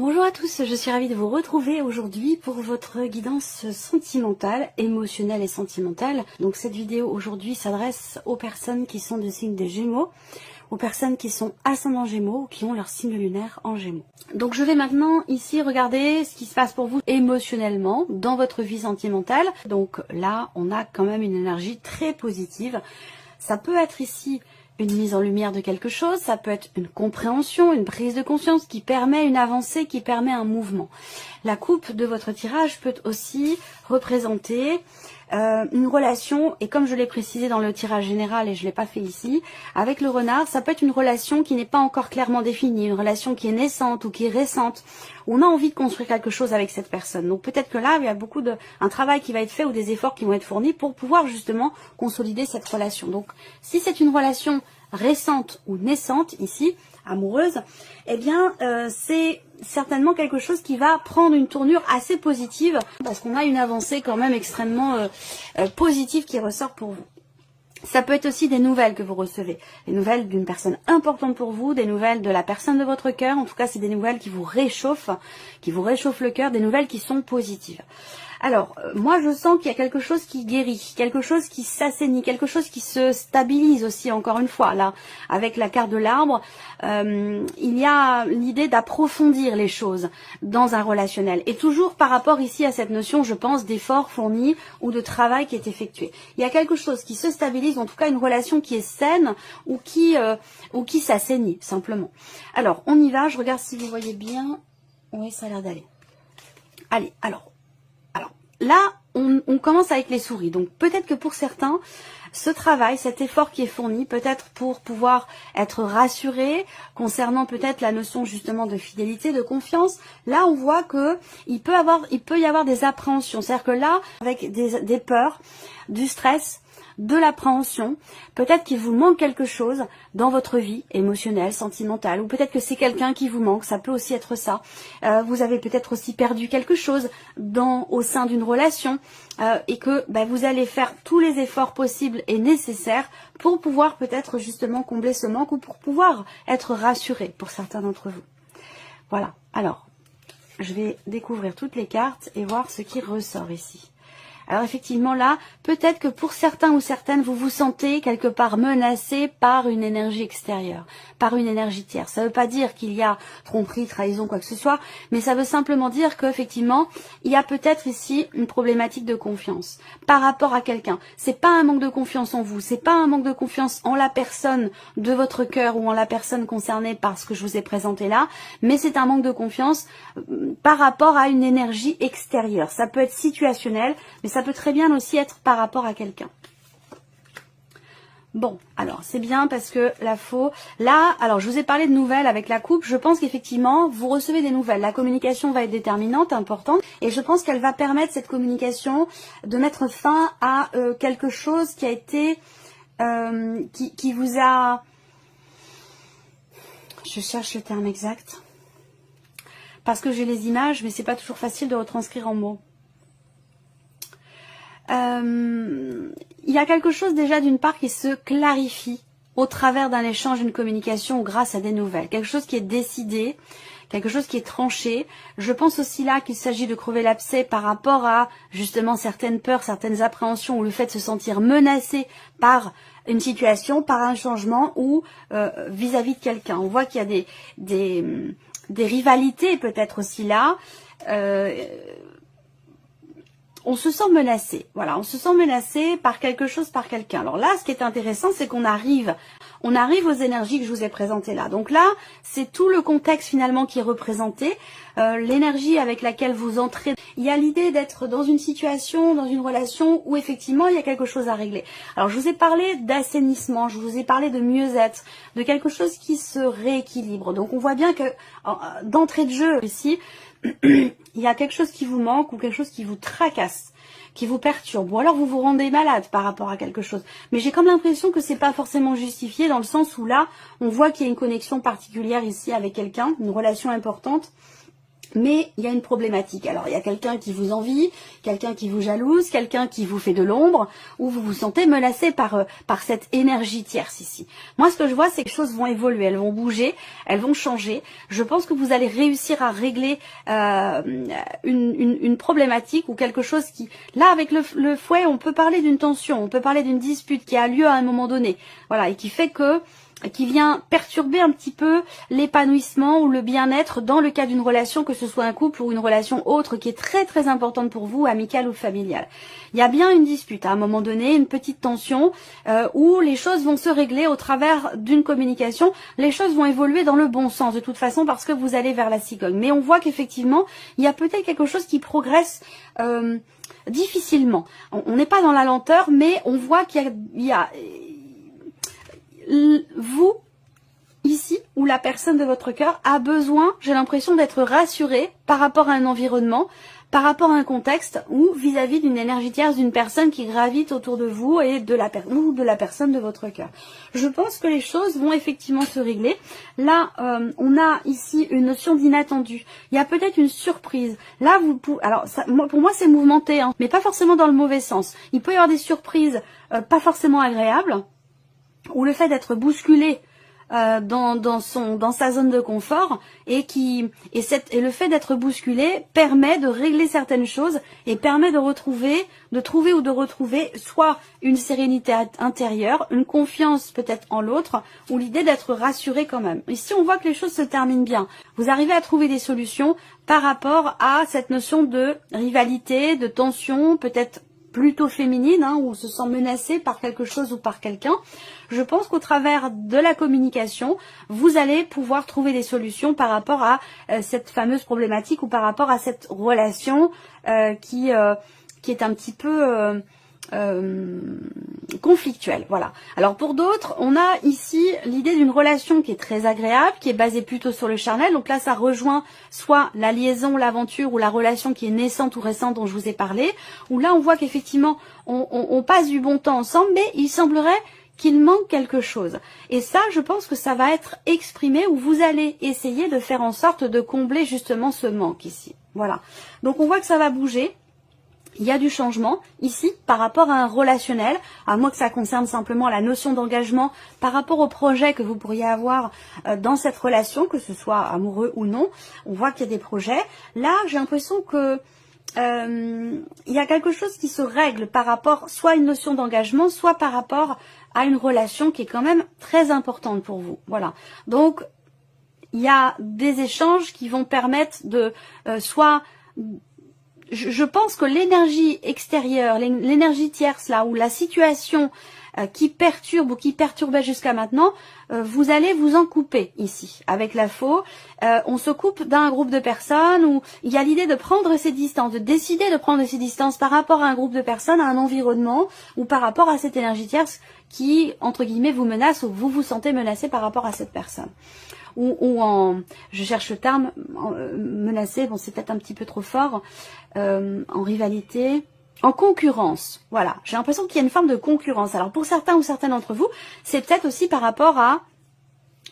Bonjour à tous, je suis ravie de vous retrouver aujourd'hui pour votre guidance sentimentale, émotionnelle et sentimentale. Donc cette vidéo aujourd'hui s'adresse aux personnes qui sont de signe des Gémeaux, aux personnes qui sont ascendants Gémeaux ou qui ont leur signe lunaire en Gémeaux. Donc je vais maintenant ici regarder ce qui se passe pour vous émotionnellement dans votre vie sentimentale. Donc là, on a quand même une énergie très positive. Ça peut être ici une mise en lumière de quelque chose, ça peut être une compréhension, une prise de conscience qui permet une avancée, qui permet un mouvement. La coupe de votre tirage peut aussi représenter une relation, et comme je l'ai précisé dans le tirage général et je ne l'ai pas fait ici, avec le renard, ça peut être une relation qui n'est pas encore clairement définie, une relation qui est naissante ou qui est récente. On a envie de construire quelque chose avec cette personne. Donc peut-être que là, il y a un travail qui va être fait ou des efforts qui vont être fournis pour pouvoir justement consolider cette relation. Donc si c'est une relation récente ou naissante ici, amoureuse, eh bien c'est certainement quelque chose qui va prendre une tournure assez positive parce qu'on a une avancée quand même extrêmement positive qui ressort pour vous. Ça peut être aussi des nouvelles que vous recevez, des nouvelles d'une personne importante pour vous, des nouvelles de la personne de votre cœur. En tout cas, c'est des nouvelles qui vous réchauffent le cœur, des nouvelles qui sont positives. Alors, moi je sens qu'il y a quelque chose qui guérit, quelque chose qui s'assainit, quelque chose qui se stabilise aussi, encore une fois. Là, avec la carte de l'arbre, il y a l'idée d'approfondir les choses dans un relationnel. Et toujours par rapport ici à cette notion, je pense, d'effort fourni ou de travail qui est effectué. Il y a quelque chose qui se stabilise, en tout cas une relation qui est saine ou qui s'assainit, simplement. Alors, on y va, je regarde si vous voyez bien. Oui, ça a l'air d'aller. Allez, alors. Là, on commence avec les souris. Donc peut-être que pour certains, ce travail, cet effort qui est fourni, peut-être pour pouvoir être rassuré concernant peut-être la notion justement de fidélité, de confiance, là on voit que il peut y avoir des appréhensions. C'est-à-dire que là, avec des peurs, du stress, de l'appréhension, peut-être qu'il vous manque quelque chose dans votre vie émotionnelle, sentimentale, ou peut-être que c'est quelqu'un qui vous manque, ça peut aussi être ça. Vous avez peut-être aussi perdu quelque chose au sein d'une relation et que vous allez faire tous les efforts possibles et nécessaires pour pouvoir peut-être justement combler ce manque ou pour pouvoir être rassuré pour certains d'entre vous. Voilà, alors je vais découvrir toutes les cartes et voir ce qui ressort ici. Alors effectivement là, peut-être que pour certains ou certaines, vous vous sentez quelque part menacé par une énergie extérieure, par une énergie tierce. Ça ne veut pas dire qu'il y a tromperie, trahison, quoi que ce soit, mais ça veut simplement dire qu'effectivement, il y a peut-être ici une problématique de confiance par rapport à quelqu'un. C'est pas un manque de confiance en vous, c'est pas un manque de confiance en la personne de votre cœur ou en la personne concernée par ce que je vous ai présenté là, mais c'est un manque de confiance par rapport à une énergie extérieure. Ça peut être situationnel, mais ça peut très bien aussi être par rapport à quelqu'un. Bon, alors c'est bien parce que là, alors je vous ai parlé de nouvelles avec la coupe, je pense qu'effectivement vous recevez des nouvelles, la communication va être déterminante, importante, et je pense qu'elle va permettre cette communication de mettre fin à quelque chose qui a été, qui vous a, je cherche le terme exact, parce que j'ai les images, mais c'est pas toujours facile de retranscrire en mots. Il y a quelque chose déjà d'une part qui se clarifie au travers d'un échange, d'une communication ou grâce à des nouvelles. Quelque chose qui est décidé, quelque chose qui est tranché. Je pense aussi là qu'il s'agit de crever l'abcès par rapport à justement certaines peurs, certaines appréhensions ou le fait de se sentir menacé par une situation, par un changement ou vis-à-vis de quelqu'un. On voit qu'il y a des rivalités peut-être aussi là. On se sent menacé, voilà, on se sent menacé par quelque chose, par quelqu'un. Alors là, ce qui est intéressant, c'est qu'on arrive aux énergies que je vous ai présentées là. Donc là, c'est tout le contexte finalement qui est représenté, l'énergie avec laquelle vous entrez. Il y a l'idée d'être dans une situation, dans une relation où effectivement il y a quelque chose à régler. Alors je vous ai parlé d'assainissement, je vous ai parlé de mieux-être, de quelque chose qui se rééquilibre. Donc on voit bien que d'entrée de jeu ici, il y a quelque chose qui vous manque ou quelque chose qui vous tracasse, qui vous perturbe, ou alors vous vous rendez malade par rapport à quelque chose. Mais j'ai comme l'impression que c'est pas forcément justifié dans le sens où là, on voit qu'il y a une connexion particulière ici avec quelqu'un, une relation importante. Mais il y a une problématique. Alors, il y a quelqu'un qui vous envie, quelqu'un qui vous jalouse, quelqu'un qui vous fait de l'ombre, ou vous vous sentez menacé par cette énergie tierce ici. Moi, ce que je vois, c'est que les choses vont évoluer, elles vont bouger, elles vont changer. Je pense que vous allez réussir à régler une problématique ou quelque chose qui... Là, avec le fouet, on peut parler d'une tension, on peut parler d'une dispute qui a lieu à un moment donné. Voilà, et qui fait que... qui vient perturber un petit peu l'épanouissement ou le bien-être dans le cas d'une relation, que ce soit un couple ou une relation autre qui est très très importante pour vous, amicale ou familiale. Il y a bien une dispute à un moment donné, une petite tension où les choses vont se régler au travers d'une communication. Les choses vont évoluer dans le bon sens de toute façon parce que vous allez vers la cigogne. Mais on voit qu'effectivement, il y a peut-être quelque chose qui progresse difficilement. On n'est pas dans la lenteur, mais on voit qu'il y a vous, ici, ou la personne de votre cœur a besoin, j'ai l'impression d'être rassurée par rapport à un environnement, par rapport à un contexte ou vis-à-vis d'une énergie tierce, d'une personne qui gravite autour de vous et de la personne de votre cœur. Je pense que les choses vont effectivement se régler. Là, on a ici une notion d'inattendu. Il y a peut-être une surprise. Là, alors ça, pour moi, c'est mouvementé, hein, mais pas forcément dans le mauvais sens. Il peut y avoir des surprises pas forcément agréables, ou le fait d'être bousculé dans sa zone de confort et le fait d'être bousculé permet de régler certaines choses et permet de trouver soit une sérénité intérieure, une confiance peut-être en l'autre ou l'idée d'être rassuré quand même. Ici on voit que les choses se terminent bien. Vous arrivez à trouver des solutions par rapport à cette notion de rivalité, de tension, peut-être plutôt féminine, hein, où on se sent menacé par quelque chose ou par quelqu'un. Je pense qu'au travers de la communication, vous allez pouvoir trouver des solutions par rapport à cette fameuse problématique ou par rapport à cette relation qui est un petit peu conflictuelle. Voilà. Alors pour d'autres, on a ici l'idée d'une relation qui est très agréable, qui est basée plutôt sur le charnel. Donc là, ça rejoint soit la liaison, l'aventure ou la relation qui est naissante ou récente dont je vous ai parlé. Où là, on voit qu'effectivement, on passe du bon temps ensemble, mais il semblerait qu'il manque quelque chose. Et ça, je pense que ça va être exprimé ou vous allez essayer de faire en sorte de combler justement ce manque ici. Voilà. Donc on voit que ça va bouger. Il y a du changement ici par rapport à un relationnel, à moins que ça concerne simplement la notion d'engagement par rapport au projet que vous pourriez avoir dans cette relation, que ce soit amoureux ou non. On voit qu'il y a des projets. Là, j'ai l'impression que il y a quelque chose qui se règle par rapport soit à une notion d'engagement, soit par rapport à une relation qui est quand même très importante pour vous. Voilà. Donc, il y a des échanges qui vont permettre de soit... Je pense que l'énergie extérieure, l'énergie tierce là, ou la situation qui perturbe ou qui perturbait jusqu'à maintenant, vous allez vous en couper ici. Avec la faux, on se coupe d'un groupe de personnes où il y a l'idée de prendre ses distances, de décider de prendre ses distances par rapport à un groupe de personnes, à un environnement, ou par rapport à cette énergie tierce qui, entre guillemets, vous menace ou vous vous sentez menacé par rapport à cette personne. Je cherche le terme, menacé, bon c'est peut-être un petit peu trop fort, en rivalité, en concurrence. Voilà, j'ai l'impression qu'il y a une forme de concurrence. Alors pour certains ou certaines d'entre vous, c'est peut-être aussi par rapport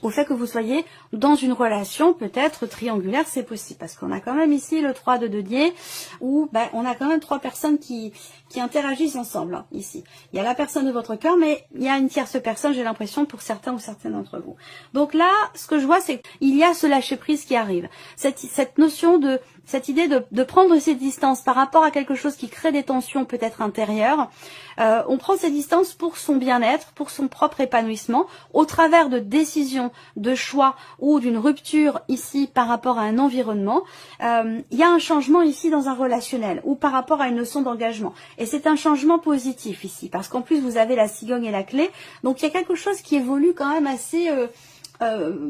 au fait que vous soyez dans une relation peut-être triangulaire, c'est possible. Parce qu'on a quand même ici le 3 de denier, où on a quand même 3 personnes qui interagissent ensemble, hein, ici. Il y a la personne de votre cœur, mais il y a une tierce personne, j'ai l'impression, pour certains ou certaines d'entre vous. Donc là, ce que je vois, c'est qu'il y a ce lâcher-prise qui arrive. Cette notion de... Cette idée de prendre ses distances par rapport à quelque chose qui crée des tensions peut-être intérieures. On prend ses distances pour son bien-être, pour son propre épanouissement, au travers de décisions, de choix ou d'une rupture ici par rapport à un environnement. Il y a un changement ici dans un relationnel ou par rapport à une notion d'engagement. Et c'est un changement positif ici, parce qu'en plus vous avez la cigogne et la clé. Donc il y a quelque chose qui évolue quand même assez...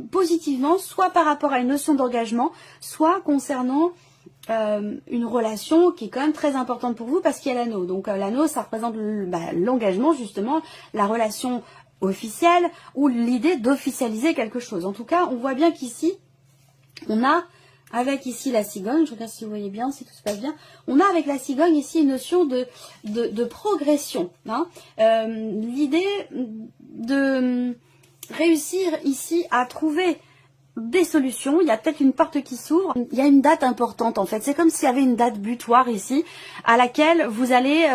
positivement, soit par rapport à une notion d'engagement, soit concernant une relation qui est quand même très importante pour vous parce qu'il y a l'anneau. Donc l'anneau, ça représente l'engagement, justement, la relation officielle ou l'idée d'officialiser quelque chose. En tout cas, on voit bien qu'ici, on a, avec ici la cigogne, je regarde si vous voyez bien, si tout se passe bien, on a avec la cigogne ici une notion de progression. Hein. L'idée de réussir ici à trouver des solutions, il y a peut-être une porte qui s'ouvre, il y a une date importante en fait. C'est comme s'il y avait une date butoir ici, à laquelle vous allez,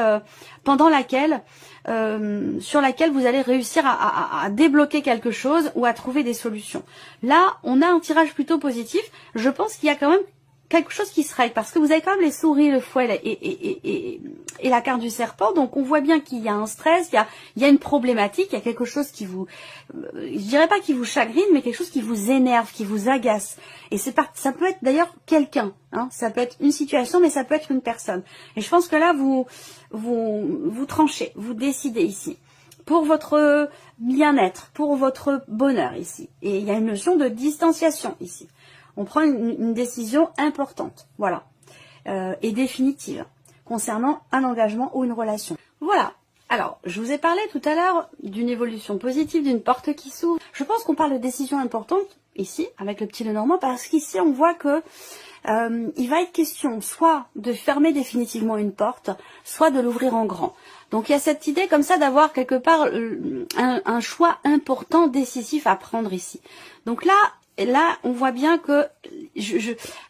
pendant laquelle, sur laquelle vous allez réussir à débloquer quelque chose ou à trouver des solutions. Là, on a un tirage plutôt positif. Je pense qu'il y a quand même quelque chose qui se règle, parce que vous avez quand même les souris, le fouet et la carte du serpent, donc on voit bien qu'il y a un stress, il y a une problématique, il y a quelque chose qui vous, je dirais pas qui vous chagrine, mais quelque chose qui vous énerve, qui vous agace. Et ça peut être d'ailleurs quelqu'un, hein, ça peut être une situation, mais ça peut être une personne. Et je pense que là, vous tranchez, vous décidez ici. Pour votre bien-être, pour votre bonheur ici. Et il y a une notion de distanciation ici. On prend une décision importante, voilà, et définitive, concernant un engagement ou une relation. Voilà. Alors, je vous ai parlé tout à l'heure d'une évolution positive, d'une porte qui s'ouvre. Je pense qu'on parle de décision importante, ici, avec le petit Lenormand, parce qu'ici, on voit que il va être question soit de fermer définitivement une porte, soit de l'ouvrir en grand. Donc il y a cette idée comme ça d'avoir quelque part un choix important, décisif à prendre ici. Donc là, on voit bien que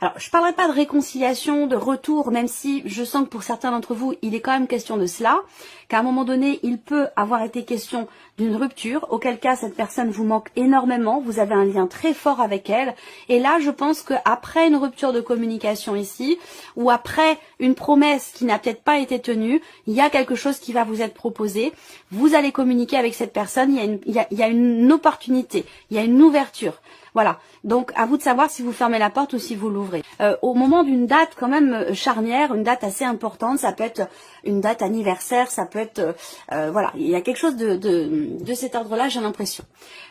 alors je parlerai pas de réconciliation, de retour, même si je sens que pour certains d'entre vous, il est quand même question de cela, qu'à un moment donné, il peut avoir été question d'une rupture, auquel cas cette personne vous manque énormément, vous avez un lien très fort avec elle, et là je pense qu'après une rupture de communication ici, ou après une promesse qui n'a peut-être pas été tenue, il y a quelque chose qui va vous être proposé, vous allez communiquer avec cette personne, il y a une opportunité, il y a une ouverture. Voilà, donc à vous de savoir si vous fermez la porte ou si vous l'ouvrez. Au moment d'une date quand même charnière, une date assez importante, ça peut être une date anniversaire, ça peut être, voilà, il y a quelque chose de cet ordre-là, j'ai l'impression.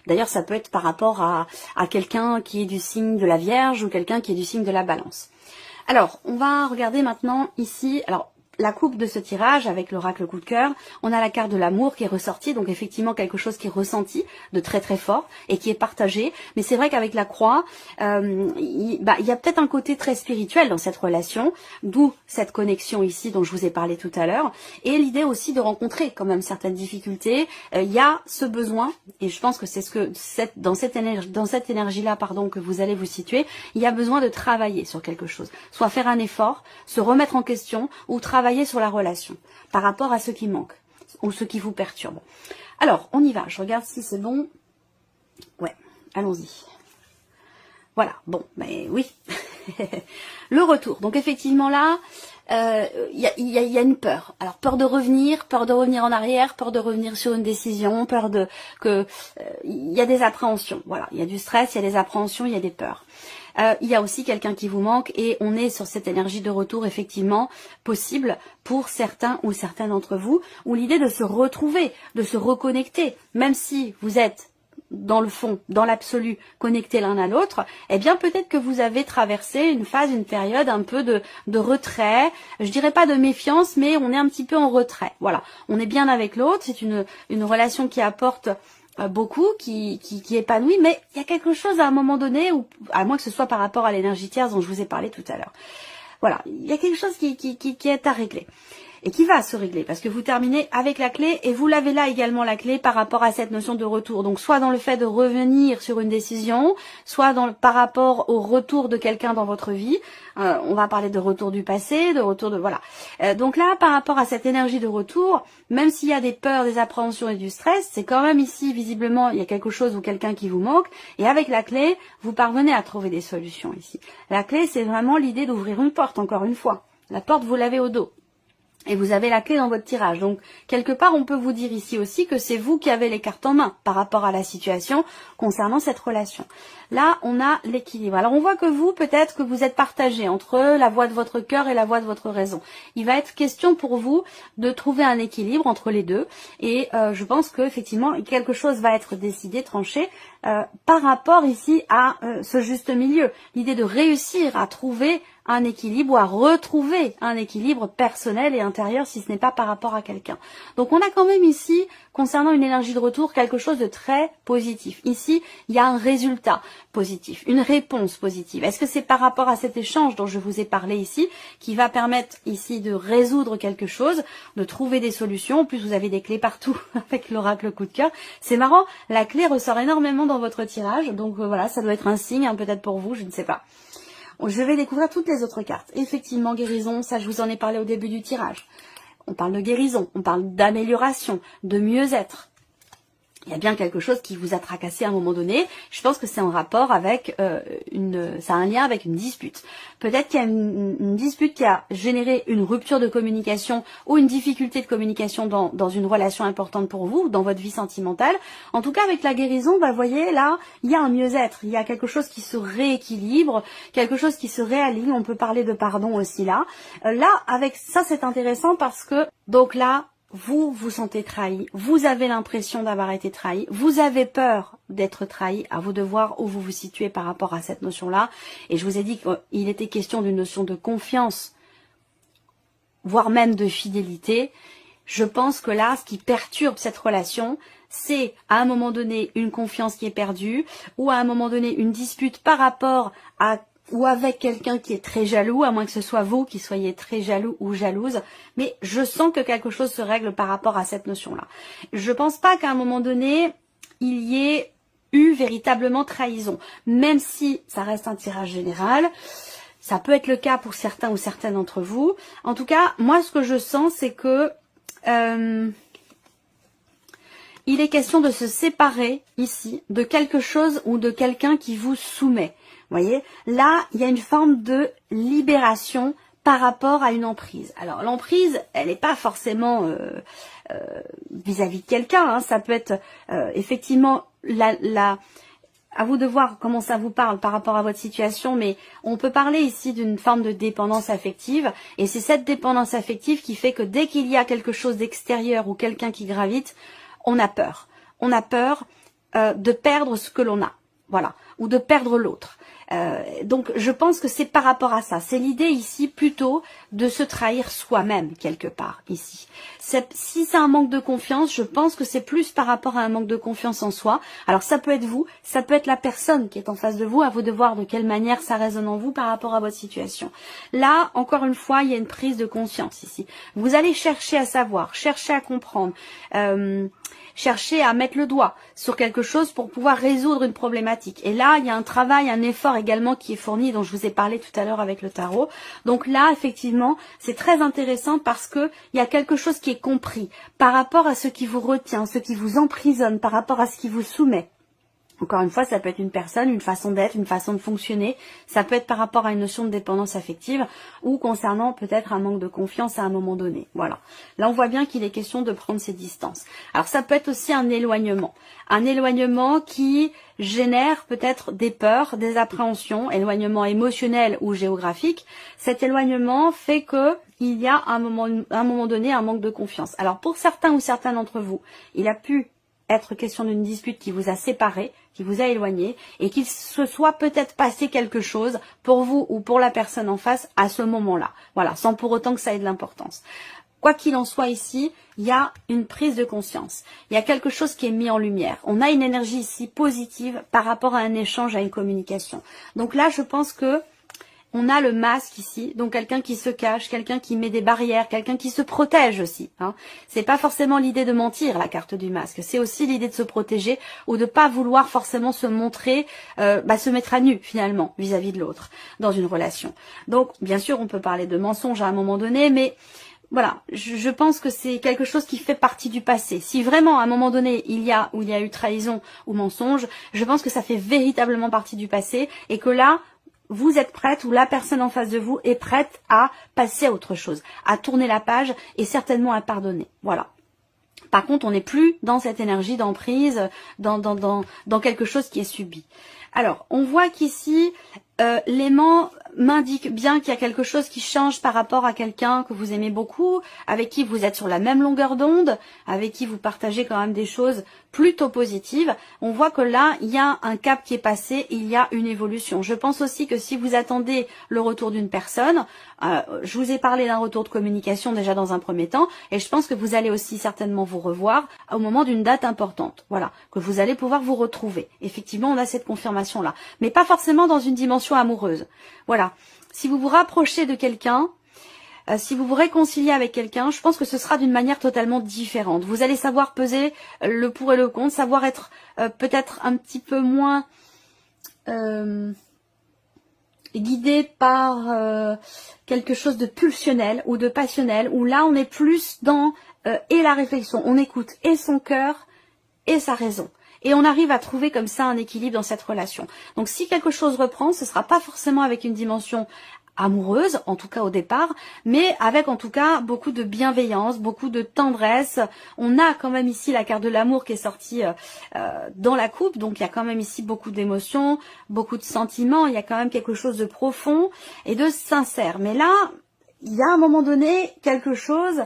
D'ailleurs, ça peut être par rapport à quelqu'un qui est du signe de la Vierge ou quelqu'un qui est du signe de la Balance. Alors, on va regarder maintenant ici, alors, la coupe de ce tirage avec l'oracle coup de cœur, on a la carte de l'amour qui est ressortie, donc effectivement quelque chose qui est ressenti de très très fort et qui est partagé, mais c'est vrai qu'avec la croix, il y a peut-être un côté très spirituel dans cette relation, d'où cette connexion ici dont je vous ai parlé tout à l'heure, et l'idée aussi de rencontrer quand même certaines difficultés, il y a ce besoin, et je pense que c'est dans cette énergie-là, pardon, que vous allez vous situer, il y a besoin de travailler sur quelque chose, soit faire un effort, se remettre en question, ou travailler sur la relation par rapport à ce qui manque ou ce qui vous perturbe. Alors, on y va. Je regarde si c'est bon. Ouais, allons-y. Voilà, bon, mais oui. Le retour. Donc, effectivement, là, il y a une peur. Alors, peur de revenir en arrière, peur de revenir sur une décision, il y a des appréhensions. Voilà, il y a du stress, il y a des appréhensions, il y a des peurs. Il y a aussi quelqu'un qui vous manque et on est sur cette énergie de retour effectivement possible pour certains ou certaines d'entre vous, où l'idée de se retrouver, de se reconnecter, même si vous êtes dans le fond, dans l'absolu, connectés l'un à l'autre, eh bien peut-être que vous avez traversé une phase, une période un peu de retrait, je dirais pas de méfiance, mais on est un petit peu en retrait. Voilà, on est bien avec l'autre, c'est une relation qui apporte beaucoup, qui épanouit, mais il y a quelque chose à un moment donné, ou à moins que ce soit par rapport à l'énergie tierce dont je vous ai parlé tout à l'heure. Voilà, il y a quelque chose qui est à régler. Et qui va se régler, parce que vous terminez avec la clé, et vous l'avez là également la clé par rapport à cette notion de retour. Donc soit dans le fait de revenir sur une décision, soit par rapport au retour de quelqu'un dans votre vie. On va parler de retour du passé, de retour de... Voilà. Donc là, par rapport à cette énergie de retour, même s'il y a des peurs, des appréhensions et du stress, c'est quand même ici, visiblement, il y a quelque chose ou quelqu'un qui vous manque. Et avec la clé, vous parvenez à trouver des solutions ici. La clé, c'est vraiment l'idée d'ouvrir une porte, encore une fois. La porte, vous l'avez au dos. Et vous avez la clé dans votre tirage. Donc, quelque part, on peut vous dire ici aussi que c'est vous qui avez les cartes en main par rapport à la situation concernant cette relation. Là, on a l'équilibre. Alors, on voit que vous, peut-être que vous êtes partagé entre la voix de votre cœur et la voix de votre raison. Il va être question pour vous de trouver un équilibre entre les deux. Et je pense qu'effectivement, quelque chose va être décidé, tranché, par rapport ici à ce juste milieu. L'idée de réussir à trouver un équilibre ou à retrouver un équilibre personnel et intérieur si ce n'est pas par rapport à quelqu'un. Donc on a quand même ici, concernant une énergie de retour, quelque chose de très positif. Ici, il y a un résultat positif, une réponse positive. Est-ce que c'est par rapport à cet échange dont je vous ai parlé ici, qui va permettre ici de résoudre quelque chose, de trouver des solutions? En plus, vous avez des clés partout avec l'oracle coup de cœur. C'est marrant, la clé ressort énormément dans votre tirage, donc voilà, ça doit être un signe, hein, peut-être pour vous, je ne sais pas. Je vais découvrir toutes les autres cartes. Effectivement, guérison, ça je vous en ai parlé au début du tirage. On parle de guérison, on parle d'amélioration, de mieux-être. Il y a bien quelque chose qui vous a tracassé à un moment donné. Je pense que c'est en rapport avec ça a un lien avec une dispute. Peut-être qu'il y a une dispute qui a généré une rupture de communication ou une difficulté de communication dans une relation importante pour vous, dans votre vie sentimentale. En tout cas, avec la guérison, vous voyez, là, il y a un mieux-être. Il y a quelque chose qui se rééquilibre, quelque chose qui se réaligne. On peut parler de pardon aussi là. Là, avec ça, c'est intéressant parce que, donc là, vous vous sentez trahi, vous avez l'impression d'avoir été trahi, vous avez peur d'être trahi, à vous de voir où vous vous situez par rapport à cette notion-là. Et je vous ai dit qu'il était question d'une notion de confiance, voire même de fidélité. Je pense que là, ce qui perturbe cette relation, c'est à un moment donné une confiance qui est perdue, ou à un moment donné une dispute par rapport à ou avec quelqu'un qui est très jaloux, à moins que ce soit vous qui soyez très jaloux ou jalouse, mais je sens que quelque chose se règle par rapport à cette notion-là. Je pense pas qu'à un moment donné, il y ait eu véritablement trahison, même si ça reste un tirage général. Ça peut être le cas pour certains ou certaines d'entre vous. En tout cas, moi, ce que je sens, c'est que il est question de se séparer ici de quelque chose ou de quelqu'un qui vous soumet. Vous voyez, là, il y a une forme de libération par rapport à une emprise. Alors, l'emprise, elle n'est pas forcément vis-à-vis de quelqu'un. Hein. Ça peut être effectivement à vous de voir comment ça vous parle par rapport à votre situation, mais on peut parler ici d'une forme de dépendance affective, et c'est cette dépendance affective qui fait que dès qu'il y a quelque chose d'extérieur ou quelqu'un qui gravite, on a peur. On a peur de perdre ce que l'on a, voilà, ou de perdre l'autre. Donc je pense que c'est par rapport à ça. C'est l'idée ici plutôt de se trahir soi-même quelque part ici. Si c'est un manque de confiance, je pense que c'est plus par rapport à un manque de confiance en soi. Alors ça peut être vous, ça peut être la personne qui est en face de vous, à vous de voir de quelle manière ça résonne en vous par rapport à votre situation. Là, encore une fois, il y a une prise de conscience ici. Vous allez chercher à savoir, chercher à comprendre, chercher à mettre le doigt sur quelque chose pour pouvoir résoudre une problématique. Et là, il y a un travail, un effort également qui est fourni, dont je vous ai parlé tout à l'heure avec le tarot. Donc là, effectivement, c'est très intéressant parce que il y a quelque chose qui est compris par rapport à ce qui vous retient, ce qui vous emprisonne, par rapport à ce qui vous soumet. Encore une fois, ça peut être une personne, une façon d'être, une façon de fonctionner. Ça peut être par rapport à une notion de dépendance affective ou concernant peut-être un manque de confiance à un moment donné. Voilà. Là, on voit bien qu'il est question de prendre ses distances. Alors, ça peut être aussi un éloignement. Un éloignement qui génère peut-être des peurs, des appréhensions, éloignement émotionnel ou géographique. Cet éloignement fait que il y a à un moment donné un manque de confiance. Alors, pour certains ou certaines d'entre vous, il a pu être question d'une dispute qui vous a séparé, qui vous a éloigné, et qu'il se soit peut-être passé quelque chose pour vous ou pour la personne en face à ce moment-là. Voilà, sans pour autant que ça ait de l'importance. Quoi qu'il en soit ici, il y a une prise de conscience. Il y a quelque chose qui est mis en lumière. On a une énergie ici positive par rapport à un échange, à une communication. Donc là, je pense que on a le masque ici, donc quelqu'un qui se cache, quelqu'un qui met des barrières, quelqu'un qui se protège aussi. Hein. C'est pas forcément l'idée de mentir, la carte du masque. C'est aussi l'idée de se protéger ou de pas vouloir forcément se montrer, se mettre à nu finalement vis-à-vis de l'autre dans une relation. Donc, bien sûr, on peut parler de mensonge à un moment donné, mais voilà, je pense que c'est quelque chose qui fait partie du passé. Si vraiment à un moment donné il y a eu trahison ou mensonge, je pense que ça fait véritablement partie du passé et que là, vous êtes prête ou la personne en face de vous est prête à passer à autre chose, à tourner la page et certainement à pardonner. Voilà. Par contre, on n'est plus dans cette énergie d'emprise, dans quelque chose qui est subi. Alors, on voit qu'ici, l'aimant m'indique bien qu'il y a quelque chose qui change par rapport à quelqu'un que vous aimez beaucoup, avec qui vous êtes sur la même longueur d'onde, avec qui vous partagez quand même des choses plutôt positives. On voit que là, il y a un cap qui est passé, il y a une évolution. Je pense aussi que si vous attendez le retour d'une personne, je vous ai parlé d'un retour de communication déjà dans un premier temps, et je pense que vous allez aussi certainement vous revoir au moment d'une date importante. Voilà, que vous allez pouvoir vous retrouver. Effectivement, on a cette confirmation-là, mais pas forcément dans une dimension amoureuse. Voilà, si vous vous rapprochez de quelqu'un, si vous vous réconciliez avec quelqu'un, je pense que ce sera d'une manière totalement différente. Vous allez savoir peser le pour et le contre, savoir être peut-être un petit peu moins guidé par quelque chose de pulsionnel ou de passionnel, où là on est plus dans et la réflexion, on écoute et son cœur et sa raison. Et on arrive à trouver comme ça un équilibre dans cette relation. Donc si quelque chose reprend, ce ne sera pas forcément avec une dimension amoureuse, en tout cas au départ, mais avec en tout cas beaucoup de bienveillance, beaucoup de tendresse. On a quand même ici la carte de l'amour qui est sortie dans la coupe, donc il y a quand même ici beaucoup d'émotions, beaucoup de sentiments, il y a quand même quelque chose de profond et de sincère. Mais là, il y a à un moment donné quelque chose...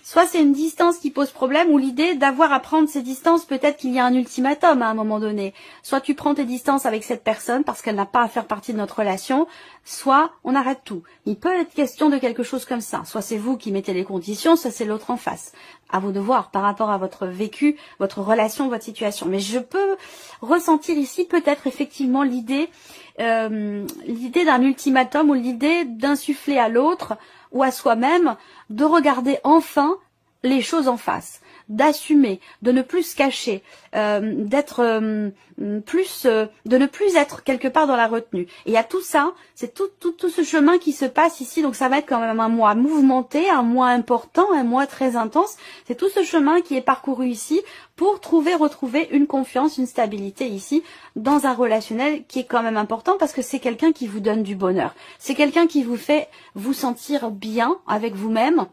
Soit c'est une distance qui pose problème, ou l'idée d'avoir à prendre ces distances, peut-être qu'il y a un ultimatum à un moment donné. Soit tu prends tes distances avec cette personne parce qu'elle n'a pas à faire partie de notre relation, soit on arrête tout. Il peut être question de quelque chose comme ça. Soit c'est vous qui mettez les conditions, soit c'est l'autre en face. À vous de voir par rapport à votre vécu, votre relation, votre situation. Mais je peux ressentir ici peut-être effectivement l'idée d'un ultimatum, ou l'idée d'insuffler à l'autre ou à soi-même de regarder enfin les choses en face, d'assumer, de ne plus se cacher, d'être de ne plus être quelque part dans la retenue. Et à tout ça, c'est tout ce chemin qui se passe ici, donc ça va être quand même un mois mouvementé, un mois important, un mois très intense. C'est tout ce chemin qui est parcouru ici pour retrouver une confiance, une stabilité ici dans un relationnel qui est quand même important, parce que c'est quelqu'un qui vous donne du bonheur. C'est quelqu'un qui vous fait vous sentir bien avec vous-même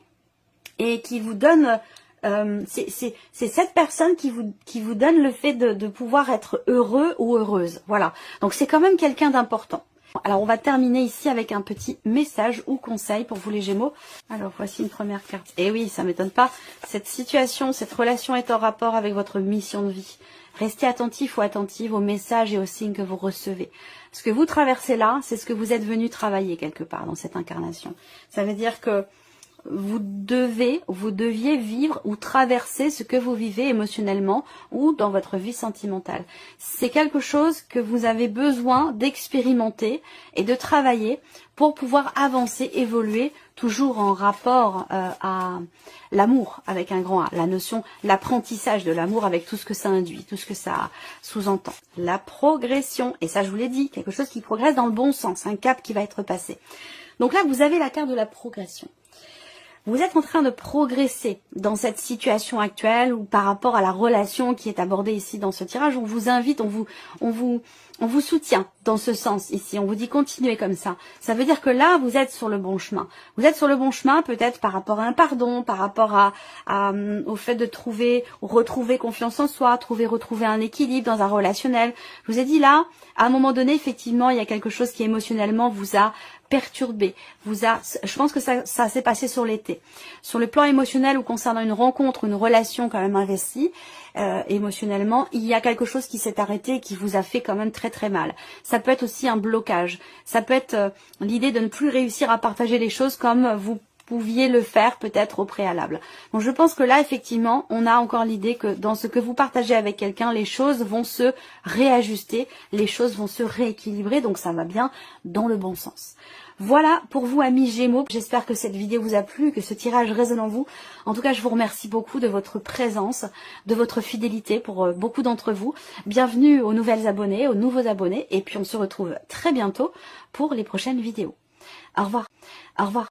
et qui vous donne... c'est cette personne qui vous donne le fait de pouvoir être heureux ou heureuse. Voilà. Donc c'est quand même quelqu'un d'important. Alors on va terminer ici avec un petit message ou conseil pour vous les Gémeaux. Alors voici une première carte. Et oui, ça m'étonne pas. Cette situation, cette relation est en rapport avec votre mission de vie. Restez attentif ou attentive aux messages et aux signes que vous recevez. Ce que vous traversez là, c'est ce que vous êtes venu travailler quelque part dans cette incarnation. Ça veut dire que vous deviez vivre ou traverser ce que vous vivez émotionnellement ou dans votre vie sentimentale. C'est quelque chose que vous avez besoin d'expérimenter et de travailler pour pouvoir avancer, évoluer, toujours en rapport à l'amour avec un grand A, la notion, l'apprentissage de l'amour avec tout ce que ça induit, tout ce que ça sous-entend. La progression, et ça je vous l'ai dit, quelque chose qui progresse dans le bon sens, un cap qui va être passé. Donc là vous avez la carte de la progression. Vous êtes en train de progresser dans cette situation actuelle ou par rapport à la relation qui est abordée ici dans ce tirage. On vous invite, on vous soutient dans ce sens ici. On vous dit continuez comme ça. Ça veut dire que là, vous êtes sur le bon chemin. Vous êtes sur le bon chemin peut-être par rapport à un pardon, par rapport au fait de retrouver confiance en soi, retrouver un équilibre dans un relationnel. Je vous ai dit là, à un moment donné, effectivement, il y a quelque chose qui émotionnellement vous a perturbé, je pense que ça s'est passé sur l'été. Sur le plan émotionnel ou concernant une rencontre, une relation quand même investie, émotionnellement, il y a quelque chose qui s'est arrêté et qui vous a fait quand même très très mal. Ça peut être aussi un blocage, ça peut être l'idée de ne plus réussir à partager les choses comme vous pouviez le faire peut-être au préalable. Donc je pense que là effectivement on a encore l'idée que dans ce que vous partagez avec quelqu'un, les choses vont se réajuster, les choses vont se rééquilibrer, donc ça va bien dans le bon sens. Voilà pour vous amis Gémeaux, j'espère que cette vidéo vous a plu, que ce tirage résonne en vous. En tout cas je vous remercie beaucoup de votre présence, de votre fidélité pour beaucoup d'entre vous. Bienvenue aux nouvelles abonnés, aux nouveaux abonnés, et puis on se retrouve très bientôt pour les prochaines vidéos. Au revoir. Au revoir.